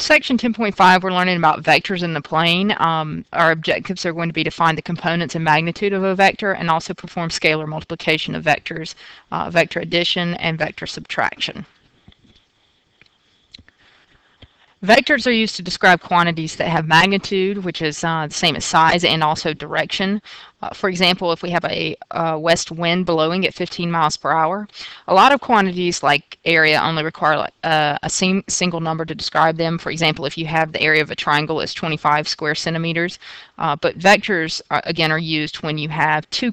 section 10.5, we're learning about vectors in the plane. Our objectives are going to be to find the components and magnitude of a vector and also perform scalar multiplication of vectors, vector addition, and vector subtraction. Vectors are used to describe quantities that have magnitude, which is the same as size, and also direction. For example, if we have a west wind blowing at 15 miles per hour, a lot of quantities like area only require a single number to describe them. For example, if you have the area of a triangle is 25 square centimeters, but vectors, again, are used when you have two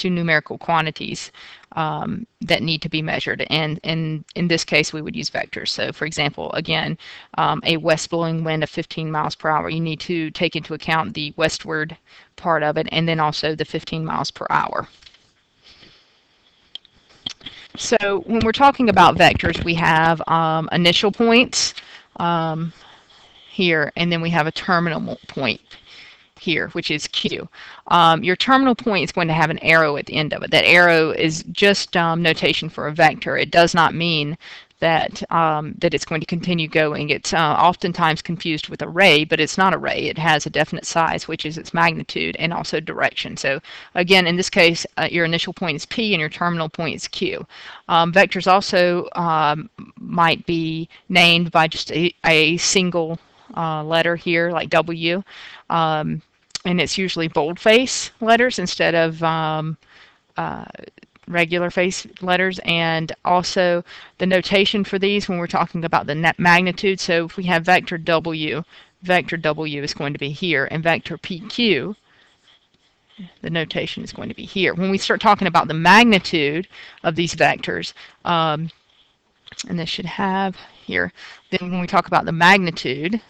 numerical quantities that need to be measured, and in this case we would use vectors. So for example, again, a west blowing wind of 15 miles per hour, you need to take into account the westward part of it and then also the 15 miles per hour. So when we're talking about vectors, we have initial points here, and then we have a terminal point here, which is Q. Your terminal point is going to have an arrow at the end of it. That arrow is just notation for a vector. It does not mean that that it's going to continue going. It's oftentimes confused with a ray, but it's not a ray. It has a definite size, which is its magnitude, and also direction. So again, in this case, your initial point is P and your terminal point is Q. Vectors also might be named by just a single letter here, like W. And it's usually boldface letters instead of regular face letters. And also the notation for these when we're talking about the net magnitude. So if we have vector W is going to be here, and vector PQ, the notation is going to be here. When we start talking about the magnitude of these vectors, and this should have here, then when we talk about the magnitude,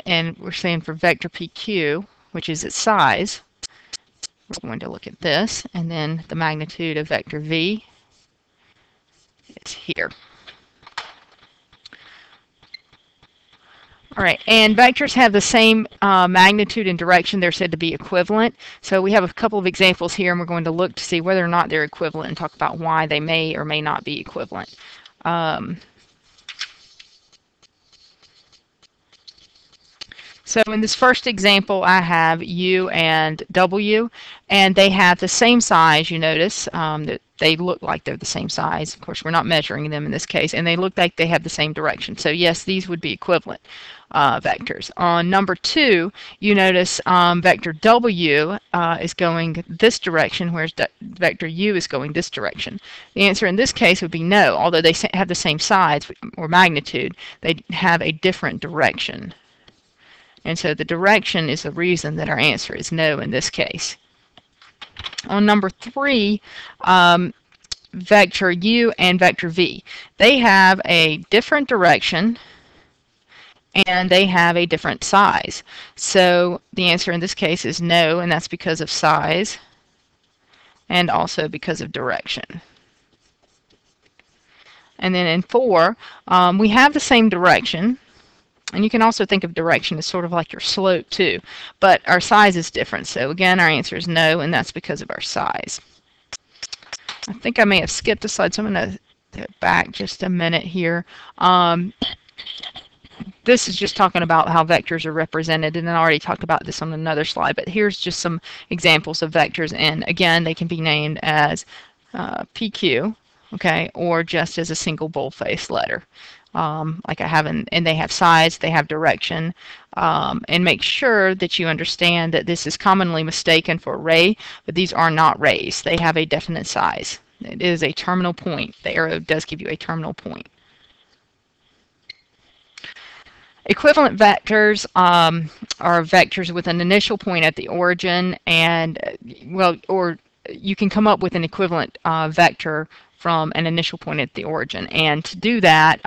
and we're saying for vector PQ, which is its size, we're going to look at this, and then the magnitude of vector V, it's here. All right, and vectors have the same magnitude and direction. They're said to be equivalent. So we have a couple of examples here, and we're going to look to see whether or not they're equivalent and talk about why they may or may not be equivalent. So in this first example, I have U and W, and they have the same size. You notice that they look like they're the same size. Of course, we're not measuring them in this case, and they look like they have the same direction. So yes, these would be equivalent vectors. On number 2, you notice vector W is going this direction, whereas vector U is going this direction. The answer in this case would be no. Although they have the same size or magnitude, they have a different direction. And so the direction is the reason that our answer is no in this case. On number 3, vector U and vector V, they have a different direction and they have a different size. So the answer in this case is no, and that's because of size and also because of direction. And then in 4, we have the same direction. And you can also think of direction as sort of like your slope too, but our size is different. So again, our answer is no, and that's because of our size. I think I may have skipped a slide, so I'm going to go back just a minute here. This is just talking about how vectors are represented, and I already talked about this on another slide, but here's just some examples of vectors, and again, they can be named as PQ, okay, or just as a single boldface letter. Like I have, and they have size, they have direction, and make sure that you understand that this is commonly mistaken for a ray, but these are not rays. They have a definite size. It is a terminal point. The arrow does give you a terminal point. Equivalent vectors are vectors with an initial point at the origin, and well, or you can come up with an equivalent vector from an initial point at the origin. And to do that,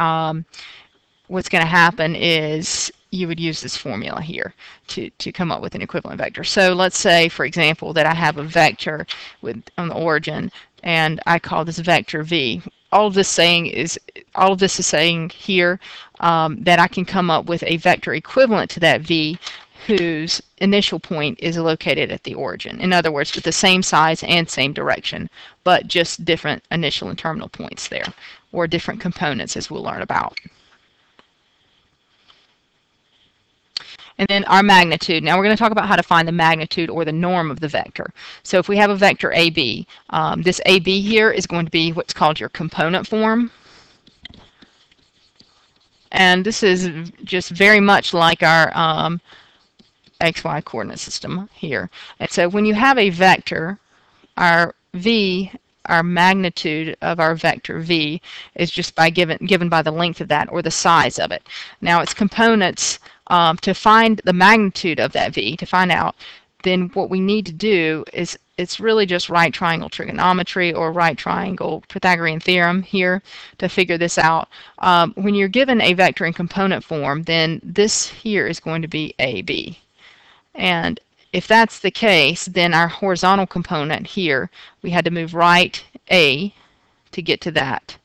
what's going to happen is you would use this formula here to come up with an equivalent vector. So let's say, for example, that I have a vector on the origin, and I call this vector V. All of this is saying here that I can come up with a vector equivalent to that V, whose initial point is located at the origin. In other words, with the same size and same direction, but just different initial and terminal points there, or different components, as we'll learn about. And then our magnitude. Now we're going to talk about how to find the magnitude or the norm of the vector. So if we have a vector AB, this AB here is going to be what's called your component form. And this is just very much like our XY coordinate system here. And so when you have a vector, our V, our magnitude of our vector V, is just given by the length of that or the size of it. Now its components, to find the magnitude of that V, to find out, then what we need to do is, it's really just right triangle trigonometry or right triangle Pythagorean theorem here to figure this out. When you're given a vector in component form, then this here is going to be AB. And if that's the case, then our horizontal component here, we had to move right A to get to that.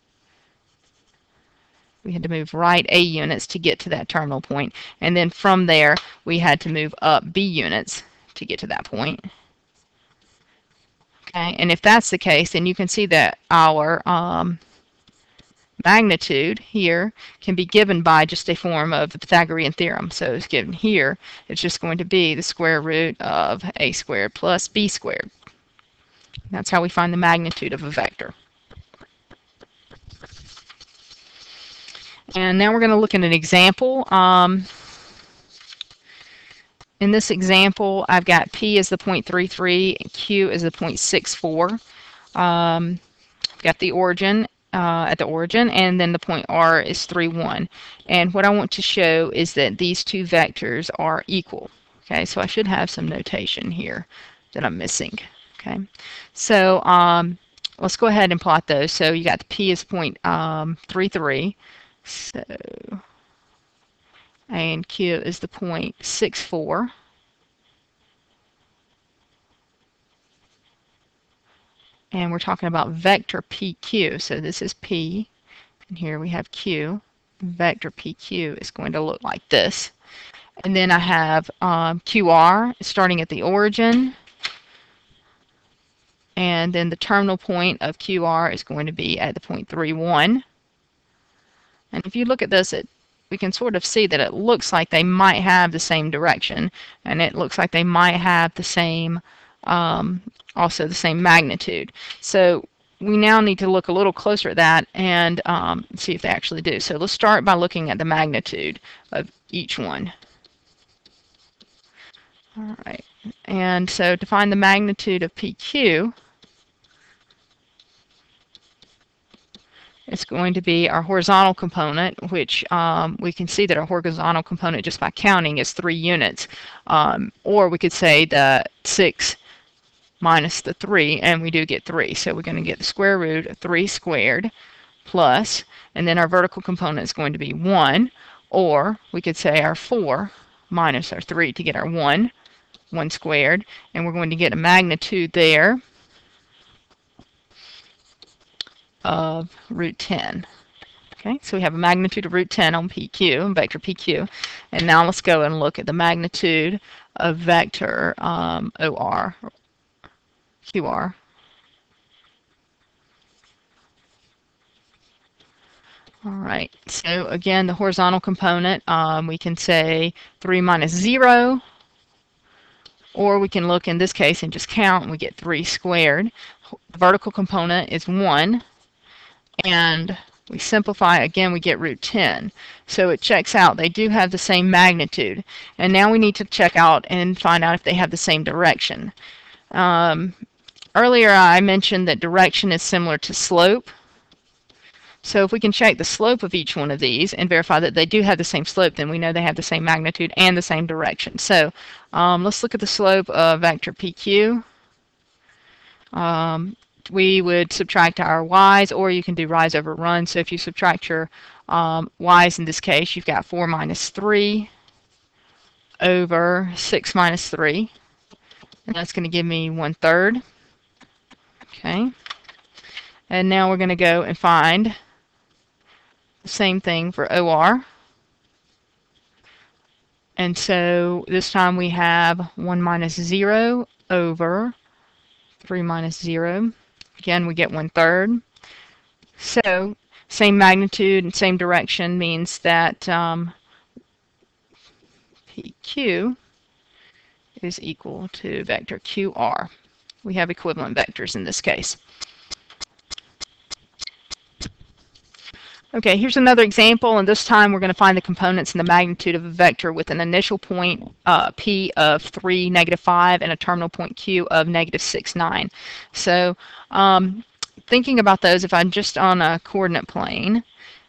We had to move right A units to get to that terminal point. And then from there, we had to move up B units to get to that point. Okay, and if that's the case, then you can see that our magnitude here can be given by just a form of the Pythagorean theorem. So it's given here, it's just going to be the square root of a squared plus b squared. That's how we find the magnitude of a vector. And now we're going to look at an example. In this example, I've got P as the 0.33 and Q as the 0.64. I've got the origin at the origin, and then the point R is 3, 1. And what I want to show is that these two vectors are equal. Okay, so I should have some notation here that I'm missing. Okay, so let's go ahead and plot those. So you got the P is 0.33. So, and Q is the 0.64. And we're talking about vector PQ. So this is P, and here we have Q. Vector PQ is going to look like this. And then I have QR starting at the origin. And then the terminal point of QR is going to be at the 0.31. And if you look at this, we can sort of see that it looks like they might have the same direction, and it looks like they might have the same, also the same magnitude. So we now need to look a little closer at that and see if they actually do. So let's start by looking at the magnitude of each one. All right, and so to find the magnitude of PQ, it's going to be our horizontal component, which we can see that our horizontal component, just by counting, is 3 units. Or we could say the 6 minus the 3, and we do get 3. So we're going to get the square root of 3 squared plus, and then our vertical component is going to be 1. Or we could say our 4 minus our 3 to get our 1 squared. And we're going to get a magnitude there of root 10. Okay, so we have a magnitude of root 10 on PQ, vector PQ. And now let's go and look at the magnitude of vector OR, QR. All right, so again, the horizontal component, we can say 3 minus 0, or we can look in this case and just count, and we get 3 squared. The vertical component is 1. And we simplify, again, we get root 10. So it checks out. They do have the same magnitude. And now we need to check out and find out if they have the same direction. Earlier I mentioned that direction is similar to slope. So if we can check the slope of each one of these and verify that they do have the same slope, then we know they have the same magnitude and the same direction. So let's look at the slope of vector PQ. We would subtract our y's, or you can do rise over run. So if you subtract your y's in this case, you've got 4 minus 3 over 6 minus 3. And that's going to give me 1/3. Okay. And now we're going to go and find the same thing for OR. And so this time we have 1 minus 0 over 3 minus 0. Again, we get 1/3. So same magnitude and same direction means that PQ is equal to vector QR. We have equivalent vectors in this case. Okay, here's another example, and this time we're going to find the components and the magnitude of a vector with an initial point P of 3, -5, and a terminal point Q of -6, 9. So thinking about those, if I'm just on a coordinate plane,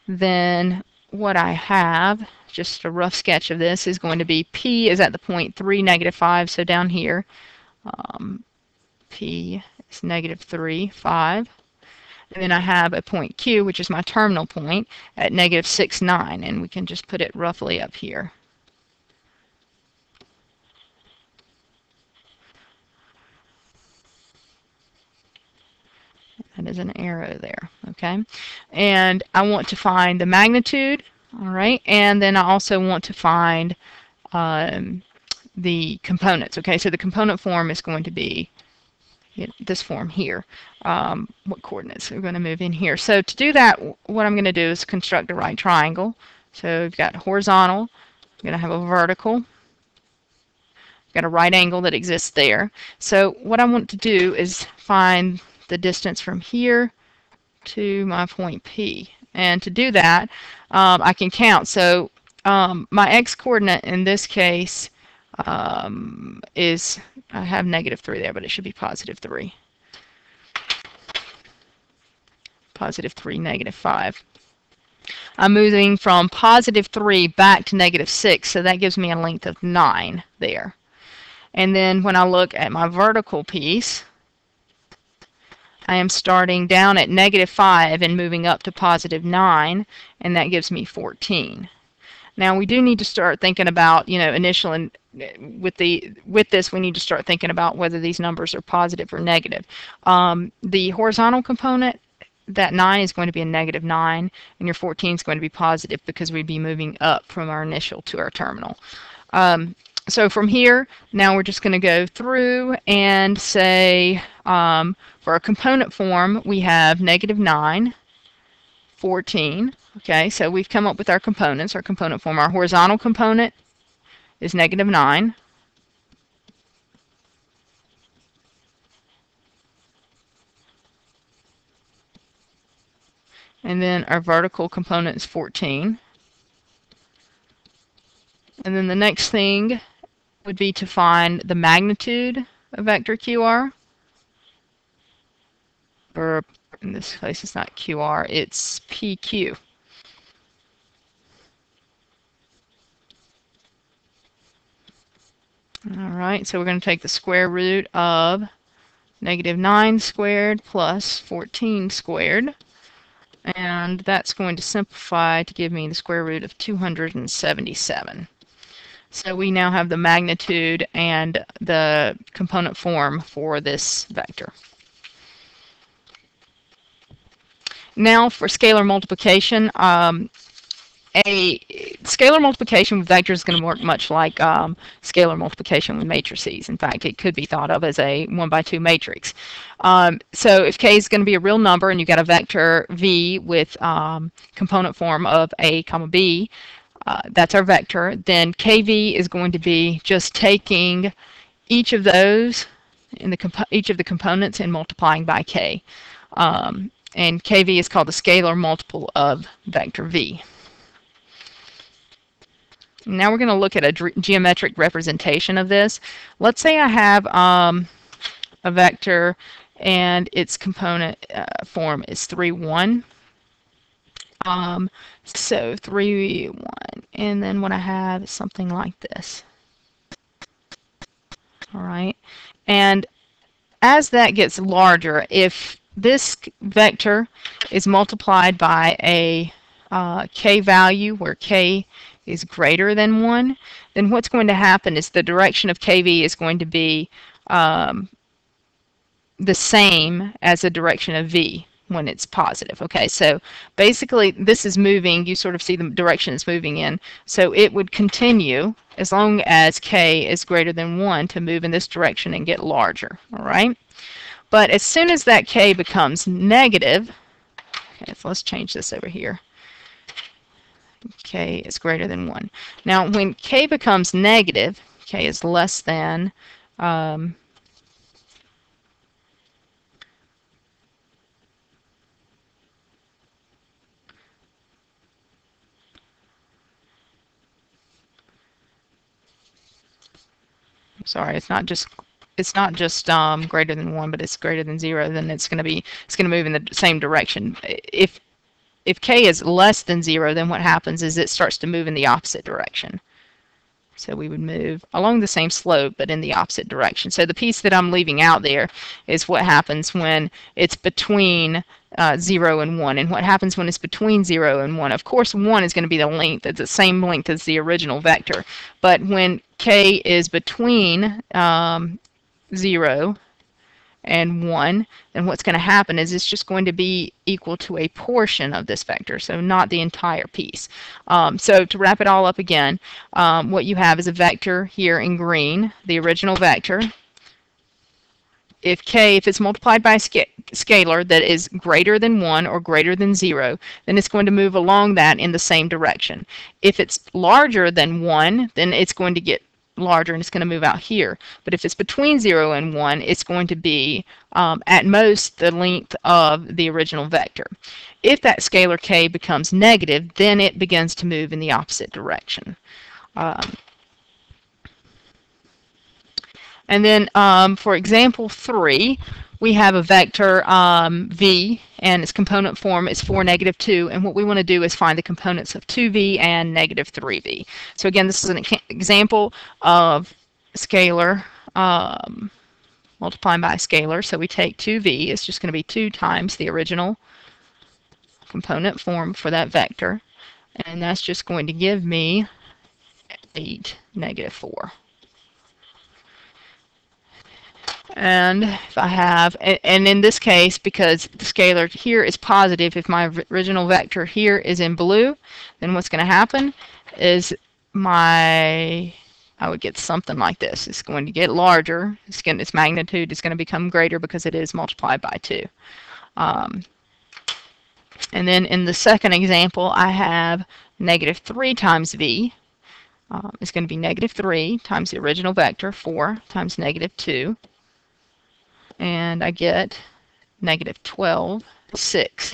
then what I have, just a rough sketch of this, is going to be P is at the point 3, -5, so down here, P is -3, 5. And then I have a point Q, which is my terminal point, at -6, 9, and we can just put it roughly up here. That is an arrow there, okay? And I want to find the magnitude, all right? And then I also want to find the components, okay? So the component form is going to be this form here. What coordinates are going to move in here? So to do that, what I'm going to do is construct a right triangle. So we've got horizontal, I'm going to have a vertical, I've got a right angle that exists there. So what I want to do is find the distance from here to my point P. And to do that, I can count. So my x-coordinate in this case is, I have -3 there, but it should be +3. +3, -5. I'm moving from +3 back to -6, so that gives me a length of 9 there. And then when I look at my vertical piece, I am starting down at -5 and moving up to +9, and that gives me 14. Now we do need to start thinking about, initial, and with this we need to start thinking about whether these numbers are positive or negative. The horizontal component, that 9 is going to be a -9, and your 14 is going to be positive because we'd be moving up from our initial to our terminal. So from here, now we're just going to go through and say, for our component form, we have -9, 14. Okay, so we've come up with our components, our component form. Our horizontal component is -9. And then our vertical component is 14. And then the next thing would be to find the magnitude of vector QR. Or in this case, it's not QR, it's PQ. All right, so we're going to take the square root of -9 squared plus 14 squared. And that's going to simplify to give me the square root of 277. So we now have the magnitude and the component form for this vector. Now for scalar multiplication, a scalar multiplication with vectors is going to work much like scalar multiplication with matrices. In fact, it could be thought of as a 1×2 matrix. So if k is going to be a real number and you've got a vector v with component form of a comma b, that's our vector, then kv is going to be just taking each of those in each of the components and multiplying by k. And kv is called the scalar multiple of vector v. Now we're going to look at a geometric representation of this. Let's say I have a vector and its component form is 3, 1. So 3, 1. And then what I have is something like this. All right. And as that gets larger, if this vector is multiplied by a k value where k is greater than 1, then what's going to happen is the direction of kv is going to be the same as the direction of v. when it's positive. Okay, so basically this is moving, you sort of see the direction it's moving in, so it would continue as long as k is greater than 1 to move in this direction and get larger. All right, but as soon as that k becomes negative, okay, so let's change this over here. K is greater than 1. Now when k becomes negative, k is less than sorry, it's not just greater than 1, but it's greater than 0, then it's going to move in the same direction. If k is less than 0, then what happens is it starts to move in the opposite direction. So we would move along the same slope, but in the opposite direction. So the piece that I'm leaving out there is what happens when it's between 0 and 1. And what happens when it's between 0 and 1? Of course, 1 is going to be the length. It's the same length as the original vector. But when k is between 0 and 1, then what's going to happen is it's just going to be equal to a portion of this vector, so not the entire piece. So to wrap it all up again, what you have is a vector here in green, the original vector. If it's multiplied by a scalar that is greater than 1 or greater than 0, then it's going to move along that in the same direction. If it's larger than 1, then it's going to get larger and it's going to move out here. But if it's between 0 and 1, it's going to be at most the length of the original vector. If that scalar k becomes negative, then it begins to move in the opposite direction. And then for example 3, we have a vector v, and its component form is 4, -2, and what we want to do is find the components of 2v and -3v. So again, this is an example of scalar multiplying by a scalar. So we take 2v, it's just going to be 2 times the original component form for that vector, and that's just going to give me 8, -4. And if I have, and in this case, because the scalar here is positive, if my original vector here is in blue, then what's going to happen is I would get something like this. It's going to get larger. Its magnitude is going to become greater because it is multiplied by 2. And then in the second example, I have -3 times v. It's going to be -3 times the original vector, 4 times -2. And I get -12, 6.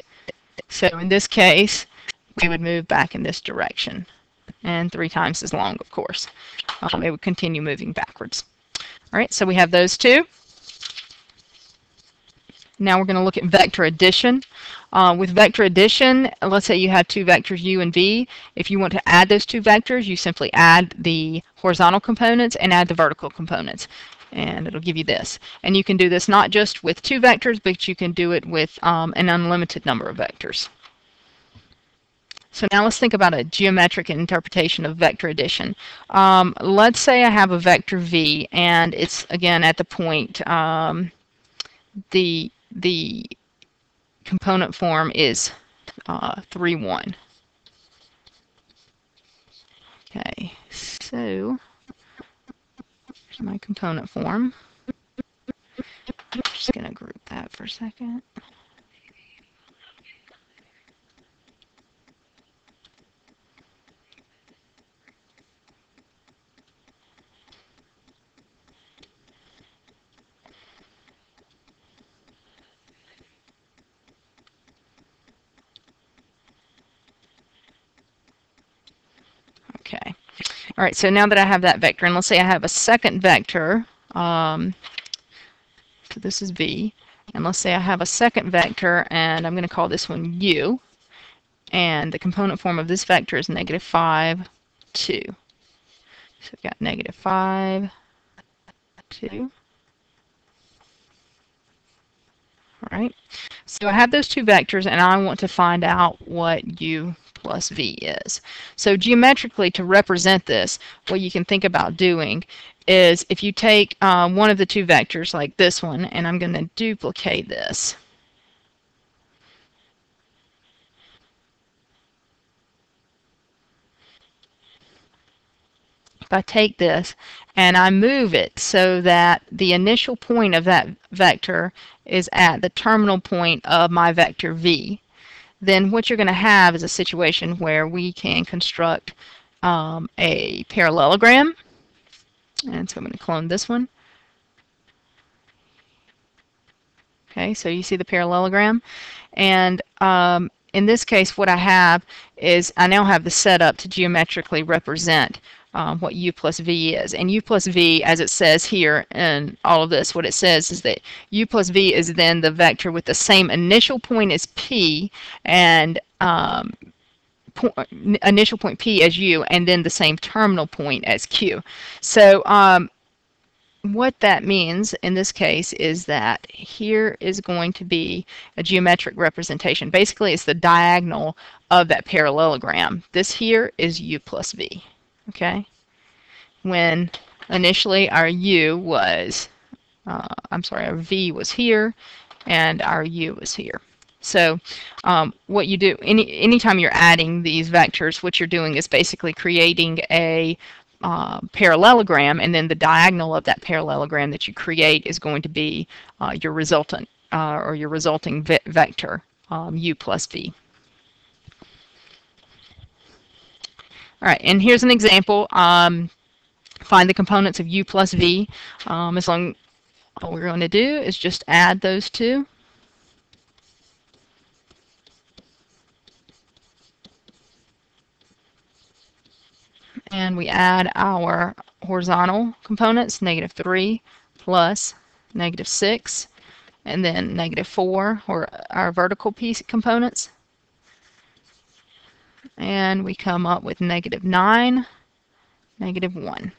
So in this case, we would move back in this direction. And 3 times as long, of course. It would continue moving backwards. All right, so we have those two. Now we're going to look at vector addition. With vector addition, let's say you have 2 vectors u and v. If you want to add those 2 vectors, you simply add the horizontal components and add the vertical components. And it'll give you this. And you can do this not just with 2 vectors, but you can do it with an unlimited number of vectors. So now let's think about a geometric interpretation of vector addition. Let's say I have a vector v, and it's again at the point the component form is 3, 1. Okay, so my component form. I'm just going to group that for a second. Okay. All right, so now that I have that vector, and let's say I have a second vector, so this is v, and let's say I have a second vector, and I'm going to call this one u, and the component form of this vector is -5, 2. So I've got -5, 2. All right, so I have those 2 vectors, and I want to find out what u plus v is. So geometrically, to represent this, what you can think about doing is if you take one of the 2 vectors, like this one, and I'm going to duplicate this. I take this and I move it so that the initial point of that vector is at the terminal point of my vector v, then what you're going to have is a situation where we can construct a parallelogram. And so I'm going to clone this one. Okay, so you see the parallelogram. And in this case, what I have is I now have the setup to geometrically represent what u plus v is. And u plus v, as it says here in all of this, what it says is that u plus v is then the vector with the same initial point as p and initial point p as u, and then the same terminal point as q. So what that means in this case is that here is going to be a geometric representation. Basically, it's the diagonal of that parallelogram. This here is u plus v. Okay? When initially our u was, our v was here, and our u was here. So what you do, anytime you're adding these vectors, what you're doing is basically creating a parallelogram, and then the diagonal of that parallelogram that you create is going to be your resultant or your resulting vector, u plus v. All right, and here's an example. Find the components of u plus v. All we're going to do is just add those two. And we add our horizontal components, -3 plus -6, and then -4, or our vertical piece components. And we come up with -9, -1.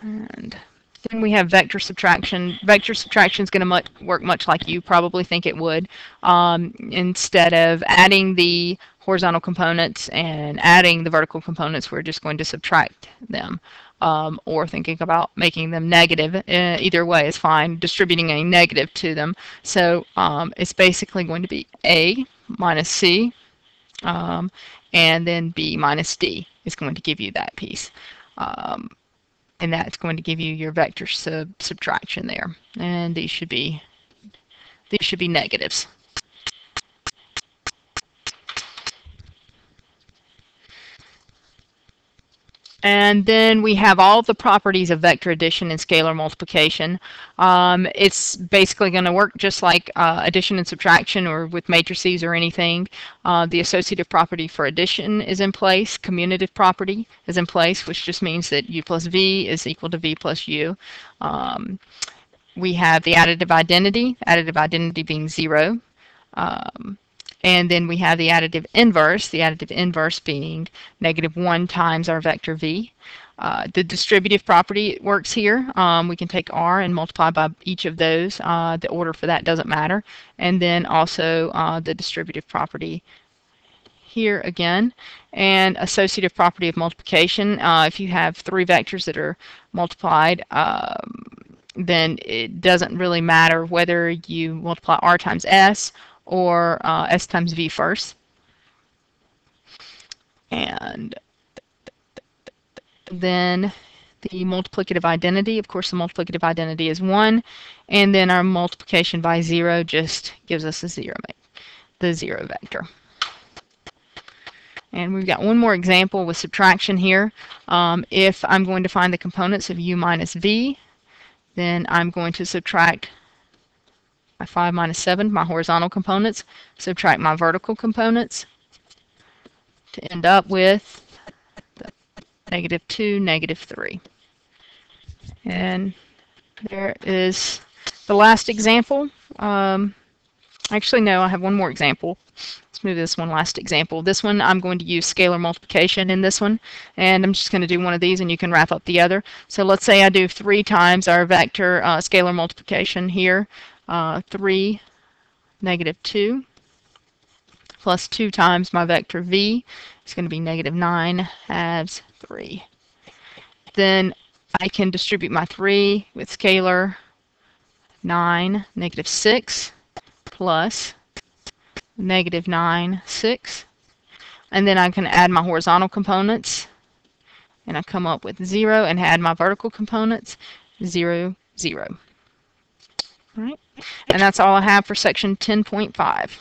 And then we have vector subtraction. Vector subtraction is going to work much like you probably think it would. Instead of adding the horizontal components and adding the vertical components, we're just going to subtract them. Or thinking about making them negative. Either way is fine, distributing a negative to them. So it's basically going to be A minus C, and then B minus D is going to give you that piece. And that's going to give you your vector subtraction there. And these should be negatives. And then we have all of the properties of vector addition and scalar multiplication. It's basically going to work just like addition and subtraction or with matrices or anything. The associative property for addition is in place. Commutative property is in place, which just means that u plus v is equal to v plus u. We have the additive identity being 0. And then we have the additive inverse being -1 times our vector v. The distributive property works here. We can take r and multiply by each of those. The order for that doesn't matter. And then also the distributive property here again. And associative property of multiplication. If you have 3 vectors that are multiplied, then it doesn't really matter whether you multiply r times s or s times v first. And then the multiplicative identity, of course the multiplicative identity is 1, and then our multiplication by 0 just gives us the 0 vector. And we've got one more example with subtraction here. If I'm going to find the components of u minus v, then I'm going to subtract my 5 minus 7, my horizontal components, subtract my vertical components to end up with -2, -3. And there is the last example. Actually, no, I have one more example. Let's move this one last example. This one, I'm going to use scalar multiplication in this one, and I'm just going to do one of these and you can wrap up the other. So let's say I do 3 times our vector scalar multiplication here. 3, -2, plus 2 times my vector v is going to be -9 halves 3. Then I can distribute my 3 with scalar 9, -6, plus -9, 6. And then I can add my horizontal components, and I come up with 0, and add my vertical components, 0, 0. All right. And that's all I have for section 10.5.